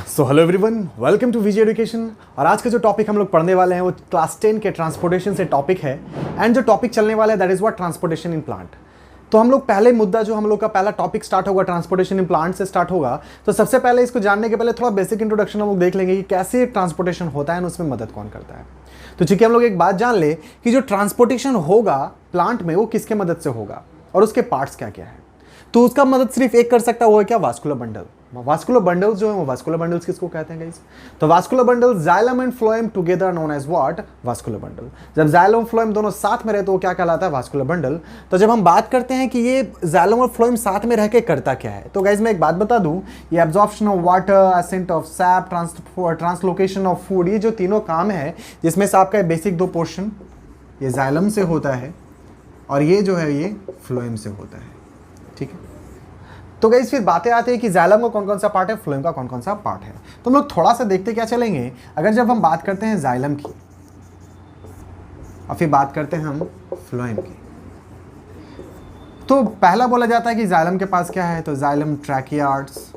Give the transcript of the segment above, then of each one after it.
Hello everyone, welcome to Vijay education. और आज का जो टॉपिक हम लोग पढ़ने वाले हैं वो क्लास 10 के ट्रांसपोर्टेशन से टॉपिक है। एंड जो टॉपिक चलने वाला है that is what transportation in plant. तो हम लोग पहले मुद्दा जो हम लोग का पहला टॉपिक स्टार्ट होगा ट्रांसपोर्टेशन इन प्लांट से स्टार्ट होगा। तो सबसे पहले इसको जानने के पहले थोड़ा बेसिक इंट्रोडक्शन हम लोग देख लेंगे कि कैसे ट्रांसपोर्टेशन होता है और उसमें मदद कौन करता है। तो चूंकि हम लोग एक बात जान ले कि जो ट्रांसपोर्टेशन होगा प्लांट में वो किसके मदद से होगा और उसके पार्ट्स क्या क्या है, तो उसका मदद सिर्फ एक कर सकता है, वो है क्या? Vascular bundle. वास्कुलर बंडल्स जो है वो वास्कुलर बंडल्स किसको कहते हैं गाइस? तो vascular bundle xylem and phloem together known as what? Vascular bundle. जब जाइलम और फ्लोएम दोनों साथ में रहे तो वो क्या कहलाता है? Vascular bundle. तो जब हम बात करते हैं कि ये जाइलम और फ्लोएम साथ में रह के करता क्या है, तो गाइस मैं एक बात बता दूं, ये absorption of water, ascent of SAP, translocation of food, ये जो तीनों काम है जिसमें से आपका बेसिक दो पोर्शन ये जाइलम से होता है और ये जो है ये फ्लोएम से होता है। ठीक है, तो गाइस फिर बातें आती है कि जाइलम का कौन कौन सा पार्ट है, फ्लोएम का कौन कौन सा पार्ट है। तो हम लोग थोड़ा सा देखते क्या चलेंगे। अगर जब हम बात करते हैं जाइलम की और फिर बात करते हैं हम फ्लोएम की, तो पहला बोला जाता है कि जाइलम के पास क्या है, तो जाइलम ट्रैकियार्ड्स,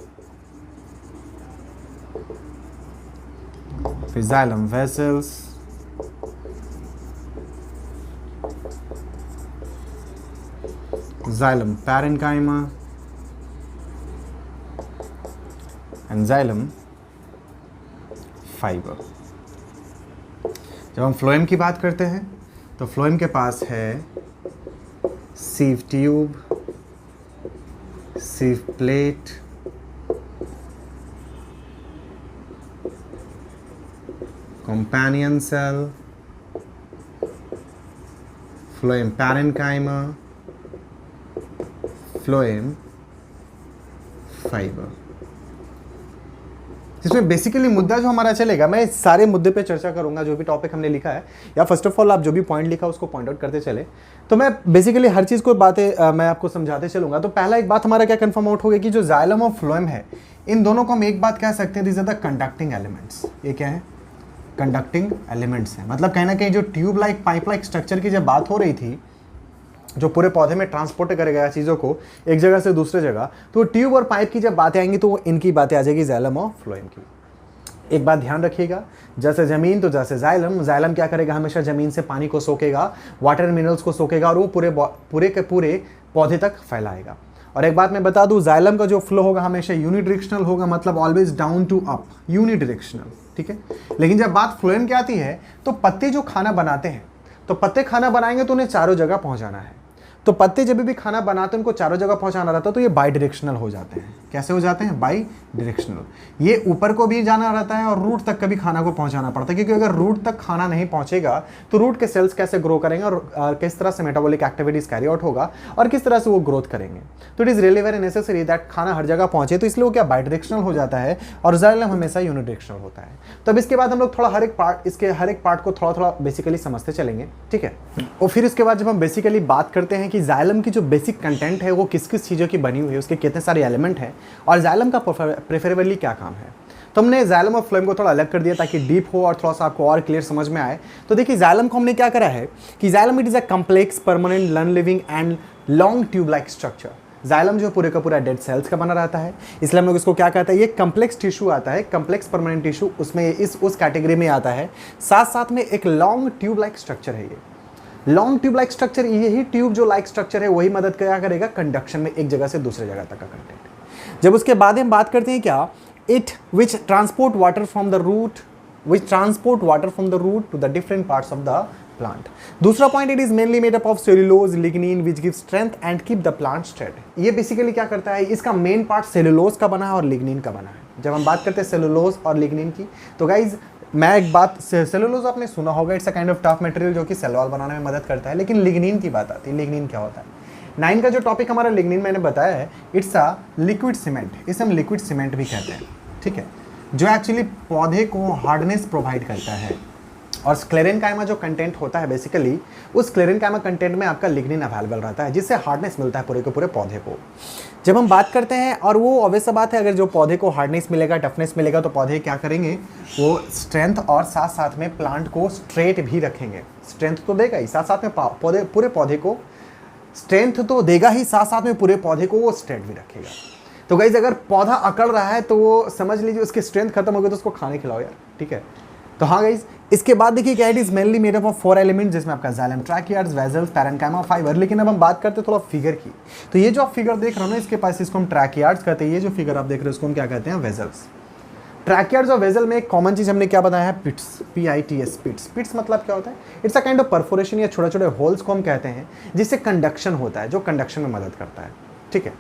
फिर xylem vessels, xylem parenchyma and xylem fibre. जब हम फ्लोएम की बात करते हैं तो फ्लोएम के पास है sieve tube, sieve plate, companion cell, phloem parenchyma, phloem fibre. इसमें बेसिकली मुद्दा जो हमारा चलेगा, मैं इस सारे मुद्दे पे चर्चा करूंगा जो भी टॉपिक हमने लिखा है, या फर्स्ट ऑफ ऑल आप जो भी पॉइंट लिखा उसको पॉइंट आउट करते चले। तो मैं बेसिकली हर चीज़ को बातें मैं आपको समझाते चलूंगा। तो पहला एक बात हमारा क्या कंफर्म आउट हो गया कि जो जाइलम और फ्लोएम है इन दोनों को हम एक बात कह सकते हैं, this are the conducting elements. ये क्या है? कंडक्टिंग एलिमेंट्स है। मतलब कहीं ना कहीं जो tube like pipe like structure की जब बात हो रही थी, जो पूरे पौधे में ट्रांसपोर्ट करेगा चीज़ों को एक जगह से दूसरे जगह, तो ट्यूब और पाइप की जब बातें आएंगी तो इनकी बातें आ जाएगी जाइलम और फ्लोएम की। एक बात ध्यान रखिएगा, जैसे जमीन तो जैसे जाइलम, जाइलम क्या करेगा? हमेशा जमीन से पानी को सोखेगा, वाटर मिनरल्स को सोखेगा और वो पूरे के पूरे पौधे तक फैलाएगा। और एक बात मैं बता दूं, जाइलम का जो फ्लो होगा हमेशा यूनिडायरेक्शनल होगा, मतलब always down to up, unidirectional. ठीक है, लेकिन जब बात फ्लोएम की आती है तो पत्ते जो खाना बनाते हैं, तो पत्ते खाना बनाएंगे तो उन्हें चारों जगह पहुंचाना है। तो पत्ते जब भी खाना बनाते हैं उनको चारों जगह पहुंचाना रहता है, तो ये बाई डायरेक्शनल हो जाते हैं। कैसे हो जाते हैं? By directional. ये ऊपर को भी जाना रहता है और रूट तक कभी खाना को पहुंचाना पड़ता है, क्योंकि अगर रूट तक खाना नहीं पहुंचेगा तो रूट के सेल्स कैसे ग्रो करेंगे और किस तरह से मेटाबॉलिक एक्टिविटीज कैरी आउट होगा और किस तरह से वो ग्रोथ करेंगे। तो it is really very necessary that खाना हर जगह पहुंचे, तो इसलिए वो क्या बाई डायरेक्शनल हो जाता है और जाइलम हमेशा यूनिडायरेक्शनल होता है। तो अब इसके बाद हम लोग थोड़ा हर एक पार्ट को थोड़ा थोड़ा बेसिकली समझते चलेंगे। ठीक है, और फिर उसके बाद जब हम बेसिकली बात करते हैं कि जाइलम की जो बेसिक कंटेंट है वो किस किस चीज़ों की बनी हुई है, उसके कितने सारे एलिमेंट हैं और जाइलम का प्रेफरेबली क्या काम है, तो हमने जाइलम और फ्लोएम को थोड़ा अलग कर दिया ताकि डीप हो और थोड़ा सा आपको और क्लियर समझ में आए। तो देखिए जाइलम को हमने क्या करा है कि xylem it is a complex permanent non living and long tube like structure. Xylem जो पूरे का पूरा डेड सेल्स का बना रहता है, इसलिए हम लोग इसको क्या कहते हैं, ये कम्प्लेक्स टिश्यू आता है, कम्प्लेक्स परमानेंट टिश्यू, उसमें उस कैटेगरी में आता है। साथ साथ में एक लॉन्ग ट्यूब लाइक स्ट्रक्चर है। ये लॉन्ग ट्यूब लाइक स्ट्रक्चर, यही ट्यूब जो लाइक स्ट्रक्चर है वही मदद क्या करेगा? कंडक्शन में एक जगह से दूसरे जगह तक का कंटेंट। जब उसके बाद हम बात करते हैं क्या, it which transport water from the root, to the different parts of the plant. दूसरा point, it is mainly made up of cellulose, lignin which give strength and keep the plant straight. ये basically क्या करता है, इसका main part cellulose का बना है और लिग्निन का बना है। जब हम बात करते हैं सेलुलोज और लिग्निन की, तो गाइज मैं एक बात, सेलुलोज आपने सुना होगा, it's a kind of tough material जो कि सेल वॉल बनाने में मदद करता है। लेकिन लिग्निन की बात आती है, लिग्निन क्या होता है? 9 का जो टॉपिक हमारा लिग्निन मैंने बताया है, इट्स अ लिक्विड सीमेंट। इसे हम लिक्विड सीमेंट भी कहते हैं। ठीक है, जो एक्चुअली पौधे को हार्डनेस प्रोवाइड करता है। और स्क्लेरेनकाइमा जो कंटेंट होता है बेसिकली, उस स्क्लेरेनकाइमा कंटेंट में आपका लिग्निन अवेलेबल रहता है, जिससे हार्डनेस मिलता है पूरे के पूरे पौधे को। जब हम बात करते हैं, और वो ऑब्वियस बात है, अगर जो पौधे को हार्डनेस मिलेगा, टफनेस मिलेगा, तो पौधे क्या करेंगे, वो स्ट्रेंथ और साथ साथ में प्लांट को स्ट्रेट भी रखेंगे। स्ट्रेंथ तो देगा ही, साथ साथ में पूरे पौधे को स्ट्रेंथ तो देगा ही, साथ साथ में पूरे पौधे को वो स्ट्रेट भी रखेगा। तो गाइज अगर पौधा अकड़ रहा है तो वो समझ लीजिए उसकी स्ट्रेंथ खत्म हो गई, तो उसको खाने खिलाओ यार, ठीक है। तो हाँ गाइज, इसके बाद देखिए क्या, it is mainly made up of 4 element, जिसमें आपका जाइलम, ट्रैकियार्ड्स, वेसल्स, पैरेन्काइमा, फाइबर। लेकिन अब हम बात करते हैं थोड़ा फिगर की। तो ये जो आप फिगर देख रहे हो ना, इसके पास, इसको हम ट्रैकियार्ड्स कहते हैं। ये जो फिगर आप देख रहे हो इसको हम क्या कहते हैं, वेसल्स। ट्रैकियार्ड्स और वेसल में एक कॉमन चीज हमने क्या बताया है, पिट्स, PITS, पिट्स। पिट्स मतलब क्या होता है, it's a kind of perforation या छोटे छोटे होल्स को हम कहते हैं, जिससे कंडक्शन होता है, जो कंडक्शन में मदद करता है, ठीक है।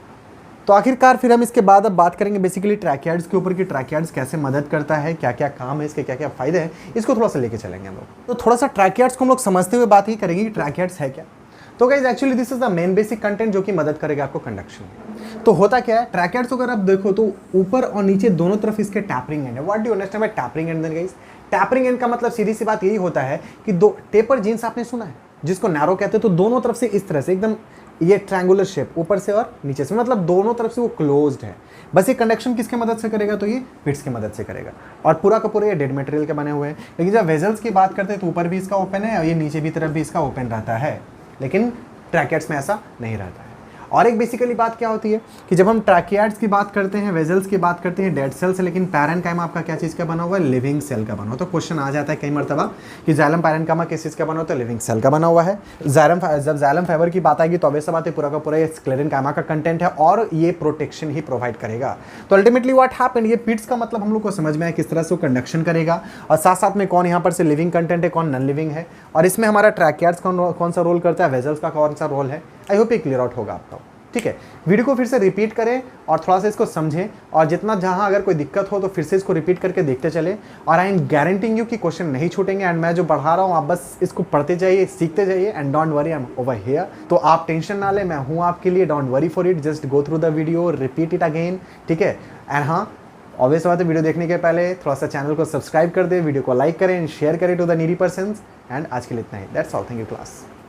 तो आखिरकार फिर हम इसके बाद अब बात करेंगे बेसिकली ट्रैकियार्ड्स के ऊपर कि ट्रैकियार्ड्स कैसे मदद करता है, क्या क्या काम है इसके, क्या क्या फायदे हैं, इसको थोड़ा सा लेके चलेंगे हम लोग। तो थोड़ा सा ट्रैकियार्ड्स को हम लोग समझते हुए बात ही करेंगे कि ट्रैकियार्ड्स है क्या। तो guys actually this is the main basic content जो कि मदद करेगा आपको कंडक्शन में। तो होता क्या है, ट्रैकियार्ड्स अगर आप देखो तो ऊपर और नीचे दोनों तरफ इसके टैपरिंग एंड है। What do you understand by tapering end? Then guys, tapering end का मतलब सीधी सी बात यही होता है कि दो टेपर जीन्स आपने सुना है, जिसको नैरो कहते हैं। तो दोनों तरफ से इस तरह से एकदम ये ट्रायंगुलर शेप, ऊपर से और नीचे से, मतलब दोनों तरफ से वो क्लोज्ड है। बस ये कंडक्शन किसके मदद से करेगा, तो ये पिट्स की मदद से करेगा। और पूरा का पूरा ये डेड मटेरियल के बने हुए हैं। लेकिन जब वेजल्स की बात करते हैं तो ऊपर भी इसका ओपन है और ये नीचे भी तरफ भी इसका ओपन रहता है, लेकिन ट्रैकियार्ड्स में ऐसा नहीं रहता है। और एक बेसिकली बात क्या होती है कि जब हम ट्रैकियार्ड्स की बात करते हैं, वेजल्स की बात करते हैं, डेड सेल से, लेकिन पैरेन्काइमा आपका क्या चीज़ का बना हुआ है, लिविंग सेल का बना हुआ। तो क्वेश्चन आ जाता है कई मरतबा कि जाइलम पैरेन्काइमा किस चीज़ का बना होता है, लिविंग सेल का बना हुआ है। जब जाइलम फाइबर की बात आएगी तो वैसे बात है पूरा का पूरा ये स्क्लेरेन्काइमा का कंटेंट है और ये प्रोटेक्शन ही प्रोवाइड करेगा। तो अल्टीमेटली व्हाट हैपेंड, ये पिट्स का मतलब हम लोग को समझ में आया किस तरह से वो कंडक्शन करेगा, और साथ साथ में कौन यहाँ पर से लिविंग कंटेंट है, कौन नॉन लिविंग है, और इसमें हमारा ट्रैकियार्ड्स कौन सा रोल करता है, वेजल्स का कौन सा रोल है। आई होप ये क्लियर आउट होगा आपका, ठीक है। वीडियो को फिर से रिपीट करें और थोड़ा सा इसको समझें, और जितना जहां अगर कोई दिक्कत हो तो फिर से इसको रिपीट करके देखते चले। और आई एम गारंटिंग यू कि क्वेश्चन नहीं छूटेंगे, एंड मैं जो पढ़ा रहा हूं आप बस इसको पढ़ते जाइए, सीखते जाइए, and don't worry, I am over here. तो आप टेंशन ना ले, मैं हूं आपके लिए, don't worry for it, just go through the video, repeat it again, ठीक है। एंड हाँ, ऑब्वियस बात है, वीडियो देखने के पहले थोड़ा सा चैनल को सब्सक्राइब कर दे, वीडियो को लाइक करें, शेयर करें to the needy persons. And आज के लिए इतना ही, that's all, thank you class.